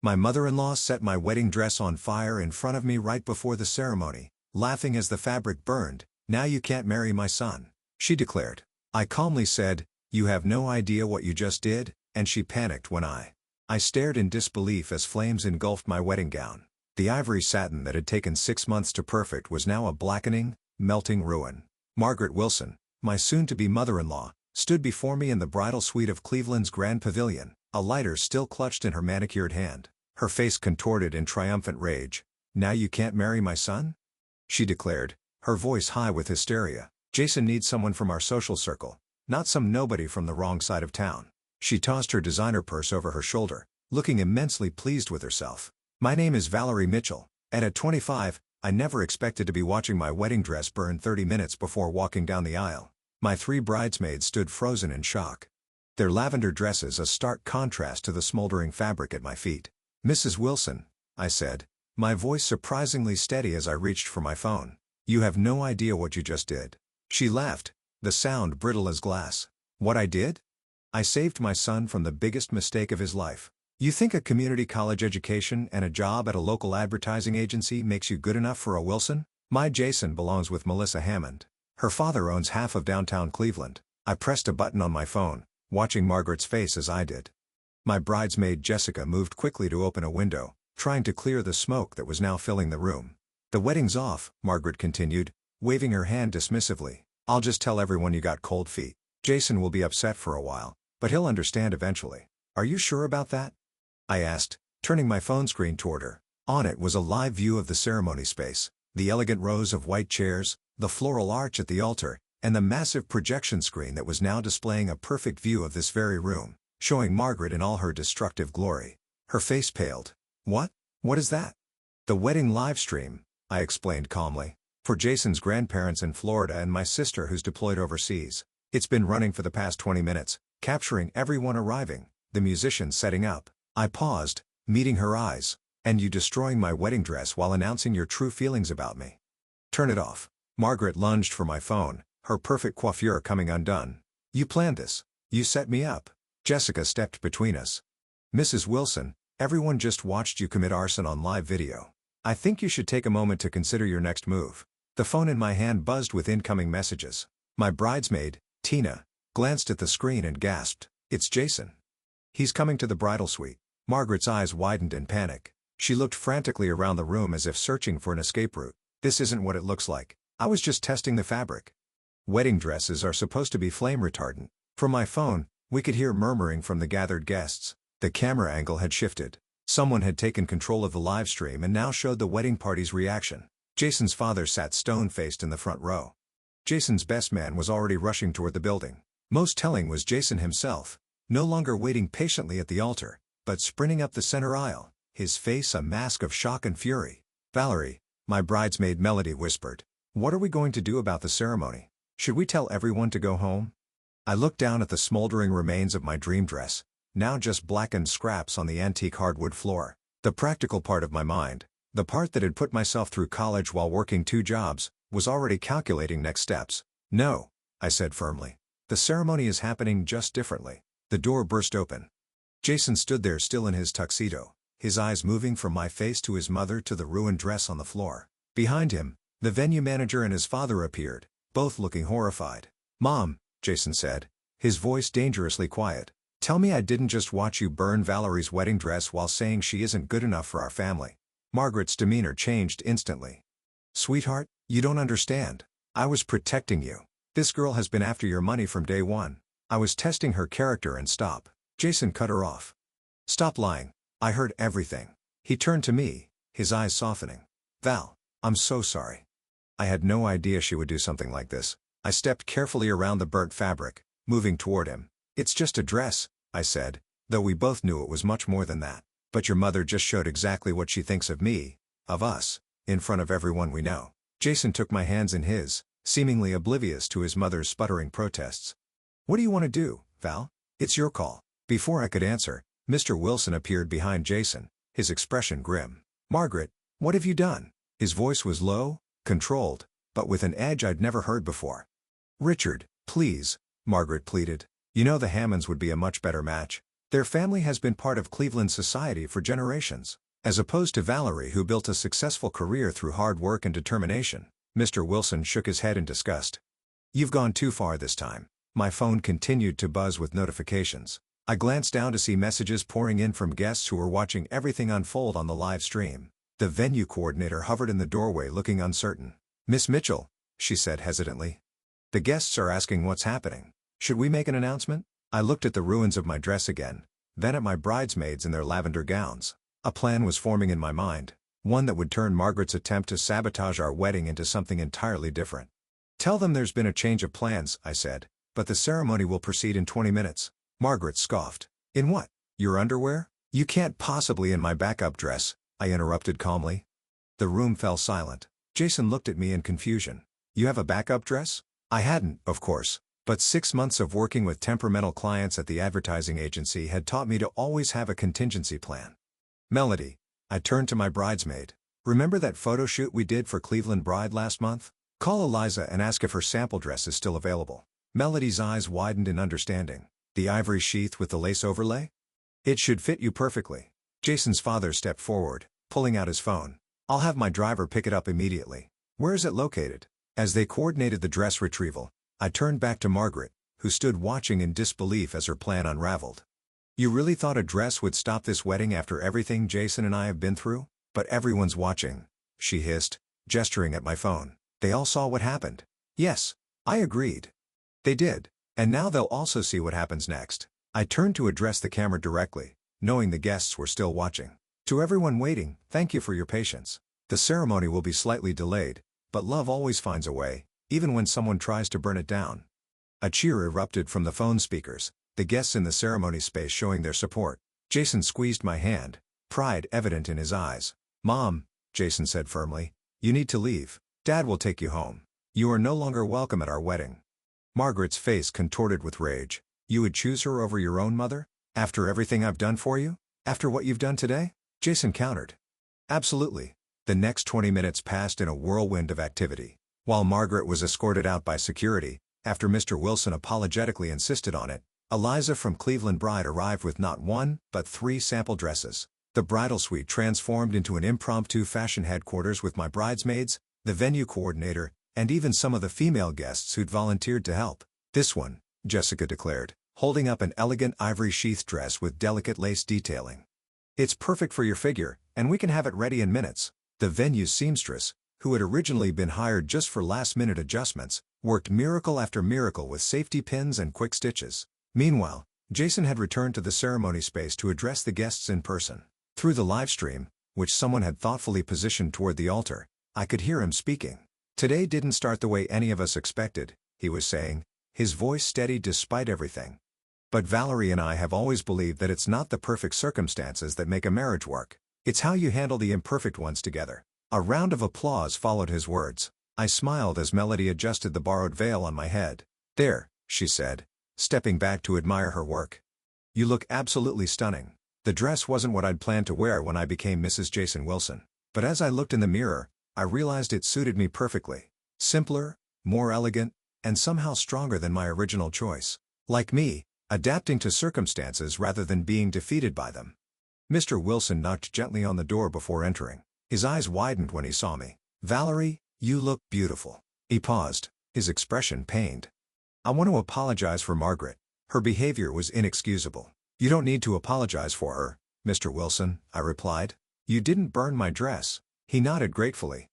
My mother-in-law set my wedding dress on fire in front of me right before the ceremony, laughing as the fabric burned. "Now you can't marry my son," she declared. I calmly said, "You have no idea what you just did," and she panicked when I stared in disbelief as flames engulfed my wedding gown. The ivory satin that had taken 6 months to perfect was now a blackening, melting ruin. Margaret Wilson, my soon-to-be mother-in-law, stood before me in the bridal suite of Cleveland's Grand Pavilion, a lighter still clutched in her manicured hand. Her face contorted in triumphant rage. "Now you can't marry my son?" she declared, her voice high with hysteria. "Jason needs someone from our social circle, not some nobody from the wrong side of town." She tossed her designer purse over her shoulder, looking immensely pleased with herself. "My name is Valerie Mitchell, and at 25, I never expected to be watching my wedding dress burn 30 minutes before walking down the aisle." My 3 bridesmaids stood frozen in shock, their lavender dresses a stark contrast to the smoldering fabric at my feet. "Mrs. Wilson," I said, my voice surprisingly steady as I reached for my phone, "you have no idea what you just did." She laughed, the sound brittle as glass. "What I did? I saved my son from the biggest mistake of his life. You think a community college education and a job at a local advertising agency makes you good enough for a Wilson? My Jason belongs with Melissa Hammond. Her father owns half of downtown Cleveland." I pressed a button on my phone, watching Margaret's face as I did. My bridesmaid Jessica moved quickly to open a window, trying to clear the smoke that was now filling the room. "The wedding's off," Margaret continued, waving her hand dismissively. "I'll just tell everyone you got cold feet. Jason will be upset for a while, but he'll understand eventually." "Are you sure about that?" I asked, turning my phone screen toward her. On it was a live view of the ceremony space, the elegant rows of white chairs, the floral arch at the altar, and the massive projection screen that was now displaying a perfect view of this very room, showing Margaret in all her destructive glory. Her face paled. "What? What is that?" "The wedding live stream," I explained calmly, "for Jason's grandparents in Florida and my sister who's deployed overseas. It's been running for the past 20 minutes, capturing everyone arriving, the musicians setting up." I paused, meeting her eyes. "And you destroying my wedding dress while announcing your true feelings about me. Turn it off." Margaret lunged for my phone, her perfect coiffure coming undone. "You planned this. You set me up." Jessica stepped between us. "Mrs. Wilson, everyone just watched you commit arson on live video. I think you should take a moment to consider your next move." The phone in my hand buzzed with incoming messages. My bridesmaid, Tina, glanced at the screen and gasped, "It's Jason. He's coming to the bridal suite." Margaret's eyes widened in panic. She looked frantically around the room as if searching for an escape route. "This isn't what it looks like. I was just testing the fabric. Wedding dresses are supposed to be flame retardant." From my phone, we could hear murmuring from the gathered guests. The camera angle had shifted. Someone had taken control of the live stream and now showed the wedding party's reaction. Jason's father sat stone-faced in the front row. Jason's best man was already rushing toward the building. Most telling was Jason himself, no longer waiting patiently at the altar, but sprinting up the center aisle, his face a mask of shock and fury. "Valerie," my bridesmaid Melody whispered, "what are we going to do about the ceremony? Should we tell everyone to go home?" I looked down at the smoldering remains of my dream dress, now just blackened scraps on the antique hardwood floor. The practical part of my mind, the part that had put myself through college while working 2 jobs, was already calculating next steps. "No," I said firmly. "The ceremony is happening just differently." The door burst open. Jason stood there still in his tuxedo, his eyes moving from my face to his mother to the ruined dress on the floor. Behind him, the venue manager and his father appeared, both looking horrified. "Mom," Jason said, his voice dangerously quiet, "tell me I didn't just watch you burn Valerie's wedding dress while saying she isn't good enough for our family." Margaret's demeanor changed instantly. "Sweetheart, you don't understand. I was protecting you. This girl has been after your money from day one. I was testing her character and stop." Jason cut her off. "Stop lying. I heard everything." He turned to me, his eyes softening. "Val, I'm so sorry. I had no idea she would do something like this." I stepped carefully around the burnt fabric, moving toward him. "It's just a dress," I said, though we both knew it was much more than that. "But your mother just showed exactly what she thinks of me, of us, in front of everyone we know." Jason took my hands in his, seemingly oblivious to his mother's sputtering protests. "What do you want to do, Val? It's your call." Before I could answer, Mr. Wilson appeared behind Jason, his expression grim. "Margaret, what have you done?" His voice was low, controlled, but with an edge I'd never heard before. "Richard, please," Margaret pleaded. "You know the Hammonds would be a much better match." Their family has been part of Cleveland society for generations. As opposed to Valerie, who built a successful career through hard work and determination. Mr. Wilson shook his head in disgust. You've gone too far this time. My phone continued to buzz with notifications. I glanced down to see messages pouring in from guests who were watching everything unfold on the live stream. The venue coordinator hovered in the doorway looking uncertain. Miss Mitchell, she said hesitantly. The guests are asking what's happening. Should we make an announcement? I looked at the ruins of my dress again, then at my bridesmaids in their lavender gowns. A plan was forming in my mind, one that would turn Margaret's attempt to sabotage our wedding into something entirely different. Tell them there's been a change of plans, I said, but the ceremony will proceed in 20 minutes. Margaret scoffed. In what? Your underwear? You can't possibly in my backup dress, I interrupted calmly. The room fell silent. Jason looked at me in confusion. You have a backup dress? I hadn't, of course, but 6 months of working with temperamental clients at the advertising agency had taught me to always have a contingency plan. Melody, I turned to my bridesmaid. Remember that photo shoot we did for Cleveland Bride last month? Call Eliza and ask if her sample dress is still available. Melody's eyes widened in understanding. The ivory sheath with the lace overlay? It should fit you perfectly. Jason's father stepped forward, pulling out his phone. I'll have my driver pick it up immediately. Where is it located? As they coordinated the dress retrieval, I turned back to Margaret, who stood watching in disbelief as her plan unraveled. You really thought a dress would stop this wedding after everything Jason and I have been through? But everyone's watching, she hissed, gesturing at my phone. They all saw what happened. Yes, I agreed. They did, and now they'll also see what happens next. I turned to address the camera directly, knowing the guests were still watching. To everyone waiting, thank you for your patience. The ceremony will be slightly delayed, but love always finds a way, even when someone tries to burn it down. A cheer erupted from the phone speakers, the guests in the ceremony space showing their support. Jason squeezed my hand, pride evident in his eyes. Mom, Jason said firmly, you need to leave. Dad will take you home. You are no longer welcome at our wedding. Margaret's face contorted with rage. You would choose her over your own mother? After everything I've done for you? After what you've done today? Jason countered. Absolutely. The next 20 minutes passed in a whirlwind of activity. While Margaret was escorted out by security, after Mr. Wilson apologetically insisted on it, Eliza from Cleveland Bride arrived with not one, but 3 sample dresses. The bridal suite transformed into an impromptu fashion headquarters with my bridesmaids, the venue coordinator, and even some of the female guests who'd volunteered to help. This one, Jessica declared, holding up an elegant ivory sheath dress with delicate lace detailing. It's perfect for your figure, and we can have it ready in minutes. The venue's seamstress, who had originally been hired just for last-minute adjustments, worked miracle after miracle with safety pins and quick stitches. Meanwhile, Jason had returned to the ceremony space to address the guests in person. Through the live stream, which someone had thoughtfully positioned toward the altar, I could hear him speaking. Today didn't start the way any of us expected, he was saying, his voice steady despite everything. But Valerie and I have always believed that it's not the perfect circumstances that make a marriage work. It's how you handle the imperfect ones together. A round of applause followed his words. I smiled as Melody adjusted the borrowed veil on my head. There, she said, stepping back to admire her work. You look absolutely stunning. The dress wasn't what I'd planned to wear when I became Mrs. Jason Wilson. But as I looked in the mirror, I realized it suited me perfectly. Simpler, more elegant, and somehow stronger than my original choice. Like me, adapting to circumstances rather than being defeated by them. Mr. Wilson knocked gently on the door before entering. His eyes widened when he saw me. Valerie, you look beautiful. He paused, his expression pained. I want to apologize for Margaret. Her behavior was inexcusable. You don't need to apologize for her, Mr. Wilson, I replied. You didn't burn my dress. He nodded gratefully.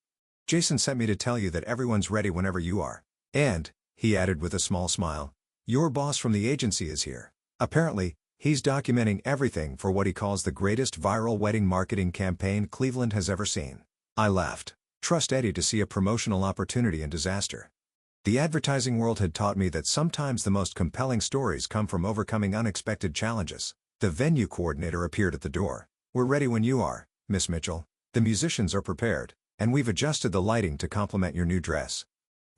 Jason sent me to tell you that everyone's ready whenever you are. And, he added with a small smile, your boss from the agency is here. Apparently, he's documenting everything for what he calls the greatest viral wedding marketing campaign Cleveland has ever seen. I laughed. Trust Eddie to see a promotional opportunity in disaster. The advertising world had taught me that sometimes the most compelling stories come from overcoming unexpected challenges. The venue coordinator appeared at the door. We're ready when you are, Miss Mitchell. The musicians are prepared, and we've adjusted the lighting to complement your new dress.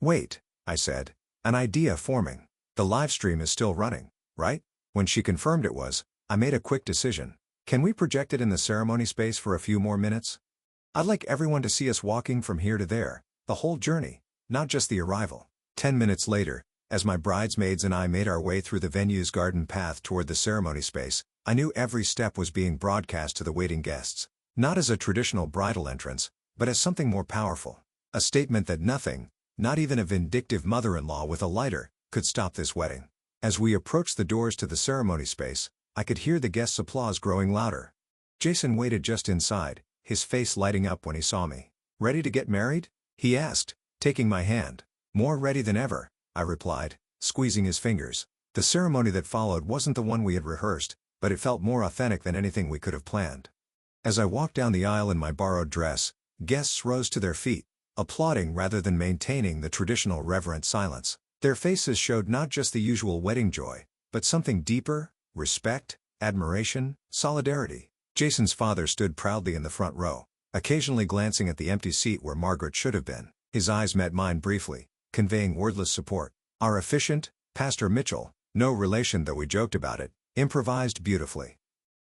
Wait, I said, an idea forming. The live stream is still running, right? When she confirmed it was, I made a quick decision. Can we project it in the ceremony space for a few more minutes? I'd like everyone to see us walking from here to there, the whole journey, not just the arrival. 10 minutes later, as my bridesmaids and I made our way through the venue's garden path toward the ceremony space, I knew every step was being broadcast to the waiting guests, not as a traditional bridal entrance, but as something more powerful. A statement that nothing, not even a vindictive mother-in-law with a lighter, could stop this wedding. As we approached the doors to the ceremony space, I could hear the guests' applause growing louder. Jason waited just inside, his face lighting up when he saw me. "Ready to get married?" he asked, taking my hand. "More ready than ever," I replied, squeezing his fingers. The ceremony that followed wasn't the one we had rehearsed, but it felt more authentic than anything we could have planned. As I walked down the aisle in my borrowed dress, guests rose to their feet, applauding rather than maintaining the traditional reverent silence. Their faces showed not just the usual wedding joy, but something deeper: respect, admiration, solidarity. Jason's father stood proudly in the front row, occasionally glancing at the empty seat where Margaret should have been. His eyes met mine briefly, conveying wordless support. Our officiant, Pastor Mitchell, no relation though we joked about it, improvised beautifully.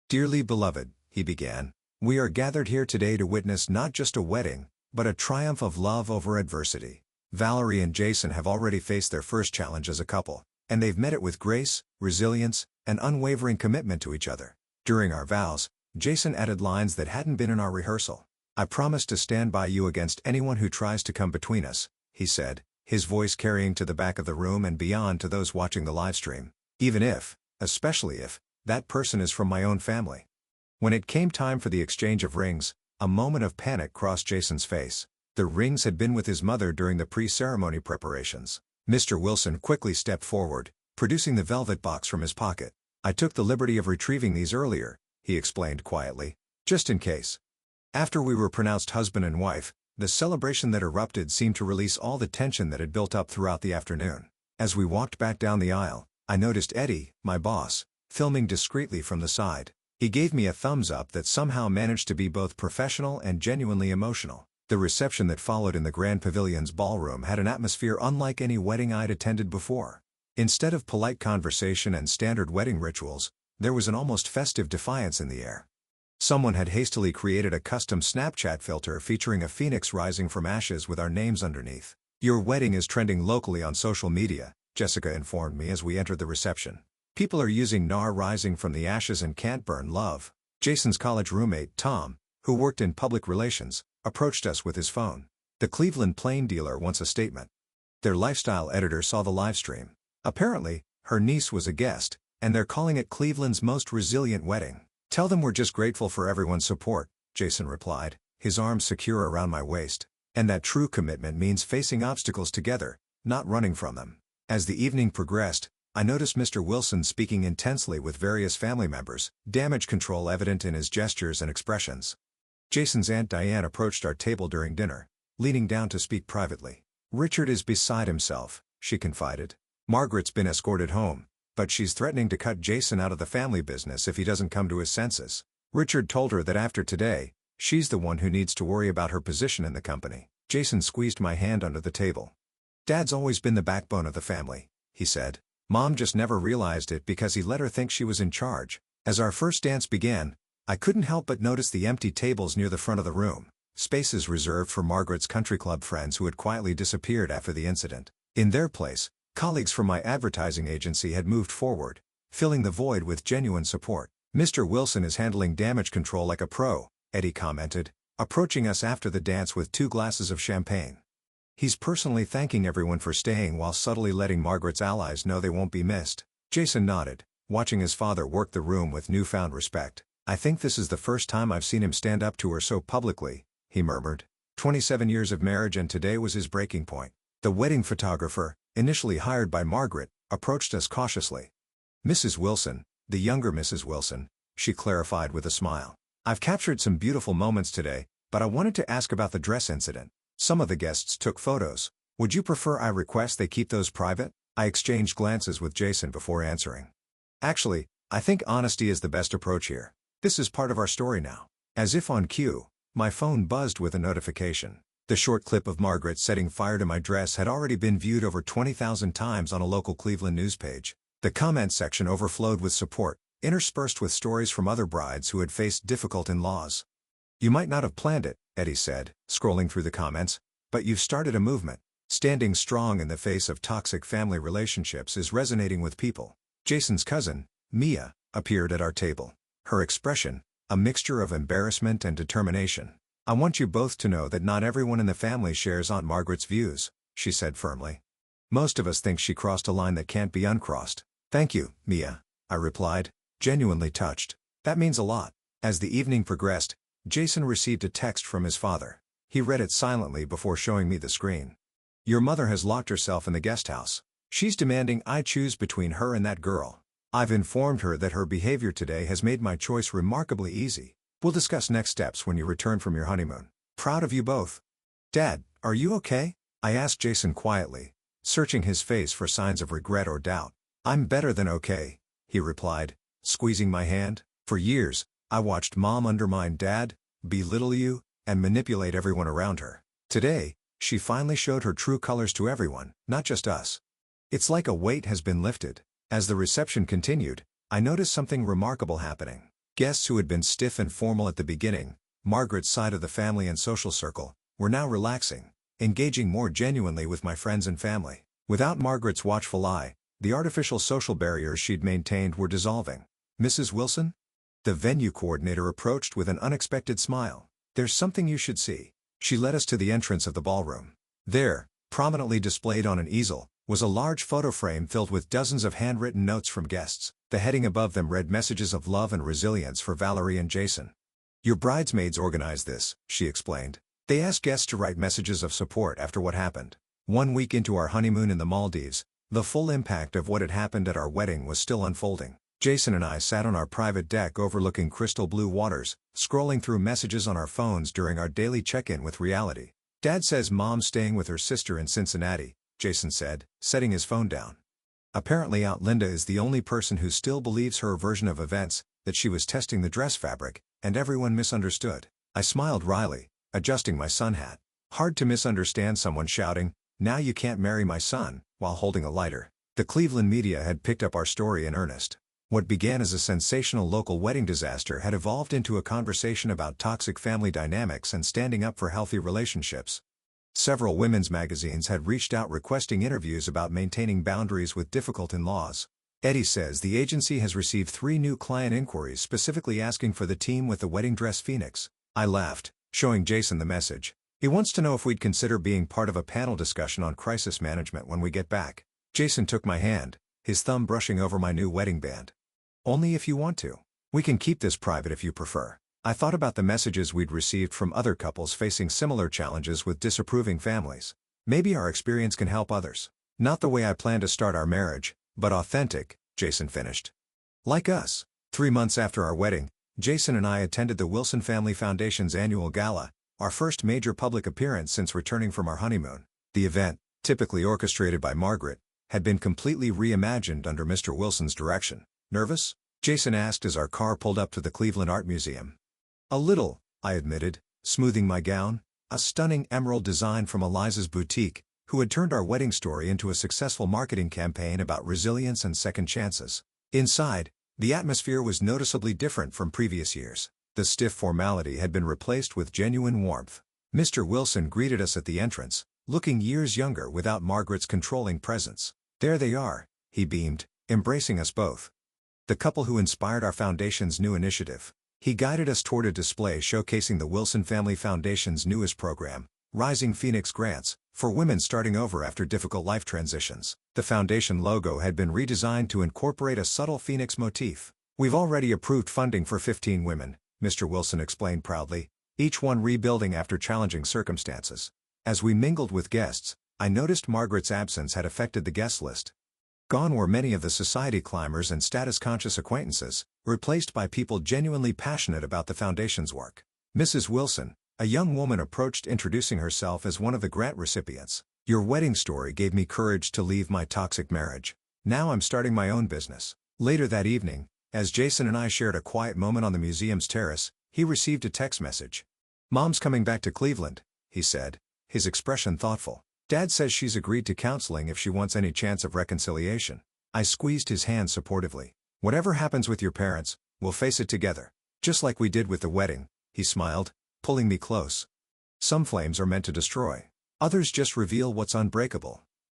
"Dearly beloved," he began, "we are gathered here today to witness not just a wedding, but a triumph of love over adversity. Valerie and Jason have already faced their first challenge as a couple, and they've met it with grace, resilience, and unwavering commitment to each other. During our vows, Jason added lines that hadn't been in our rehearsal. 'I promise to stand by you against anyone who tries to come between us,' he said, his voice carrying to the back of the room and beyond to those watching the livestream. 'Even if, especially if, that person is from my own family.' When it came time for the exchange of rings, a moment of panic crossed Jason's face. The rings had been with his mother during the pre-ceremony preparations. Mr. Wilson quickly stepped forward, producing the velvet box from his pocket. 'I took the liberty of retrieving these earlier,' he explained quietly, 'just in case.' After we were pronounced husband and wife, the celebration that erupted seemed to release all the tension that had built up throughout the afternoon. As we walked back down the aisle, I noticed Eddie, my boss, filming discreetly from the side. He gave me a thumbs up that somehow managed to be both professional and genuinely emotional. The reception that followed in the Grand Pavilion's ballroom had an atmosphere unlike any wedding I'd attended before. Instead of polite conversation and standard wedding rituals, there was an almost festive defiance in the air. Someone had hastily created a custom Snapchat filter featuring a phoenix rising from ashes with our names underneath. "Your wedding is trending locally on social media," Jessica informed me as we entered the reception. "People are using NAR rising from the ashes and can't burn love." Jason's college roommate, Tom, who worked in public relations, approached us with his phone. The Cleveland Plain Dealer wants a statement. Their lifestyle editor saw the livestream. Apparently, her niece was a guest, and they're calling it Cleveland's most resilient wedding. "Tell them we're just grateful for everyone's support," Jason replied, his arms secure around my waist, "and that true commitment means facing obstacles together, not running from them." As the evening progressed, I noticed Mr. Wilson speaking intensely with various family members, damage control evident in his gestures and expressions. Jason's Aunt Diane approached our table during dinner, leaning down to speak privately. "Richard is beside himself," she confided. "Margaret's been escorted home, but she's threatening to cut Jason out of the family business if he doesn't come to his senses. Richard told her that after today, she's the one who needs to worry about her position in the company." Jason squeezed my hand under the table. "Dad's always been the backbone of the family," he said. "Mom just never realized it because he let her think she was in charge." As our first dance began, I couldn't help but notice the empty tables near the front of the room, spaces reserved for Margaret's country club friends who had quietly disappeared after the incident. In their place, colleagues from my advertising agency had moved forward, filling the void with genuine support. "Mr. Wilson is handling damage control like a pro," Eddie commented, approaching us after the dance with 2 glasses of champagne. "He's personally thanking everyone for staying while subtly letting Margaret's allies know they won't be missed." Jason nodded, watching his father work the room with newfound respect. "I think this is the first time I've seen him stand up to her so publicly," he murmured. 27 years of marriage and today was his breaking point. The wedding photographer, initially hired by Margaret, approached us cautiously. "Mrs. Wilson, the younger Mrs. Wilson," she clarified with a smile. "I've captured some beautiful moments today, but I wanted to ask about the dress incident. Some of the guests took photos. Would you prefer I request they keep those private?" I exchanged glances with Jason before answering. "Actually, I think honesty is the best approach here. This is part of our story now." As if on cue, my phone buzzed with a notification. The short clip of Margaret setting fire to my dress had already been viewed over 20,000 times on a local Cleveland news page. The comment section overflowed with support, interspersed with stories from other brides who had faced difficult in-laws. "You might not have planned it," Eddie said, scrolling through the comments, "but you've started a movement. Standing strong in the face of toxic family relationships is resonating with people." Jason's cousin, Mia, appeared at our table. Her expression, a mixture of embarrassment and determination. "I want you both to know that not everyone in the family shares Aunt Margaret's views," she said firmly. "Most of us think she crossed a line that can't be uncrossed." "Thank you, Mia," I replied, genuinely touched. "That means a lot." As the evening progressed, Jason received a text from his father. He read it silently before showing me the screen. "Your mother has locked herself in the guest house. She's demanding I choose between her and that girl. I've informed her that her behavior today has made my choice remarkably easy. We'll discuss next steps when you return from your honeymoon. Proud of you both." "Dad, are you okay?" I asked Jason quietly, searching his face for signs of regret or doubt. "I'm better than okay," he replied, squeezing my hand. "For years, I watched Mom undermine Dad, belittle you, and manipulate everyone around her. Today, she finally showed her true colors to everyone, not just us. It's like a weight has been lifted." As the reception continued, I noticed something remarkable happening. Guests who had been stiff and formal at the beginning, Margaret's side of the family and social circle, were now relaxing, engaging more genuinely with my friends and family. Without Margaret's watchful eye, the artificial social barriers she'd maintained were dissolving. "Mrs. Wilson?" The venue coordinator approached with an unexpected smile. "There's something you should see." She led us to the entrance of the ballroom. There, prominently displayed on an easel, was a large photo frame filled with dozens of handwritten notes from guests. The heading above them read messages of love and resilience for Valerie and Jason. "Your bridesmaids organized this," she explained. "They asked guests to write messages of support after what happened. 1 week into our honeymoon in the Maldives, the full impact of what had happened at our wedding was still unfolding." Jason and I sat on our private deck overlooking crystal blue waters, scrolling through messages on our phones during our daily check-in with reality. "Dad says Mom's staying with her sister in Cincinnati," Jason said, setting his phone down. "Apparently Aunt Linda is the only person who still believes her version of events, that she was testing the dress fabric, and everyone misunderstood." I smiled wryly, adjusting my sun hat. Hard to misunderstand someone shouting, "Now you can't marry my son," while holding a lighter. The Cleveland media had picked up our story in earnest. What began as a sensational local wedding disaster had evolved into a conversation about toxic family dynamics and standing up for healthy relationships. Several women's magazines had reached out requesting interviews about maintaining boundaries with difficult in-laws. Eddie says the agency has received 3 new client inquiries specifically asking for the team with the wedding dress phoenix. I laughed, showing Jason the message. "He wants to know if we'd consider being part of a panel discussion on crisis management when we get back." Jason took my hand, his thumb brushing over my new wedding band. "Only if you want to. We can keep this private if you prefer." I thought about the messages we'd received from other couples facing similar challenges with disapproving families. Maybe our experience can help others. "Not the way I plan to start our marriage, but authentic," Jason finished. Like us. 3 months after our wedding, Jason and I attended the Wilson Family Foundation's annual gala, our first major public appearance since returning from our honeymoon. The event, typically orchestrated by Margaret, had been completely reimagined under Mr. Wilson's direction. "Nervous?" Jason asked as our car pulled up to the Cleveland Art Museum. "A little," I admitted, smoothing my gown, a stunning emerald design from Eliza's boutique, who had turned our wedding story into a successful marketing campaign about resilience and second chances. Inside, the atmosphere was noticeably different from previous years. The stiff formality had been replaced with genuine warmth. Mr. Wilson greeted us at the entrance, looking years younger without Margaret's controlling presence. "There they are," he beamed, embracing us both. "The couple who inspired our foundation's new initiative." He guided us toward a display showcasing the Wilson Family Foundation's newest program, Rising Phoenix Grants, for women starting over after difficult life transitions. The foundation logo had been redesigned to incorporate a subtle phoenix motif. "We've already approved funding for 15 women, Mr. Wilson explained proudly, each one rebuilding after challenging circumstances. As we mingled with guests, I noticed Margaret's absence had affected the guest list. Gone were many of the society climbers and status-conscious acquaintances, replaced by people genuinely passionate about the foundation's work. Mrs. Wilson, a young woman approached introducing herself as one of the grant recipients. "Your wedding story gave me courage to leave my toxic marriage. Now I'm starting my own business." Later that evening, as Jason and I shared a quiet moment on the museum's terrace, he received a text message. "Mom's coming back to Cleveland," he said, his expression thoughtful. "Dad says she's agreed to counseling if she wants any chance of reconciliation." I squeezed his hand supportively. "Whatever happens with your parents, we'll face it together. Just like we did with the wedding," he smiled, pulling me close. "Some flames are meant to destroy. Others just reveal what's unbreakable."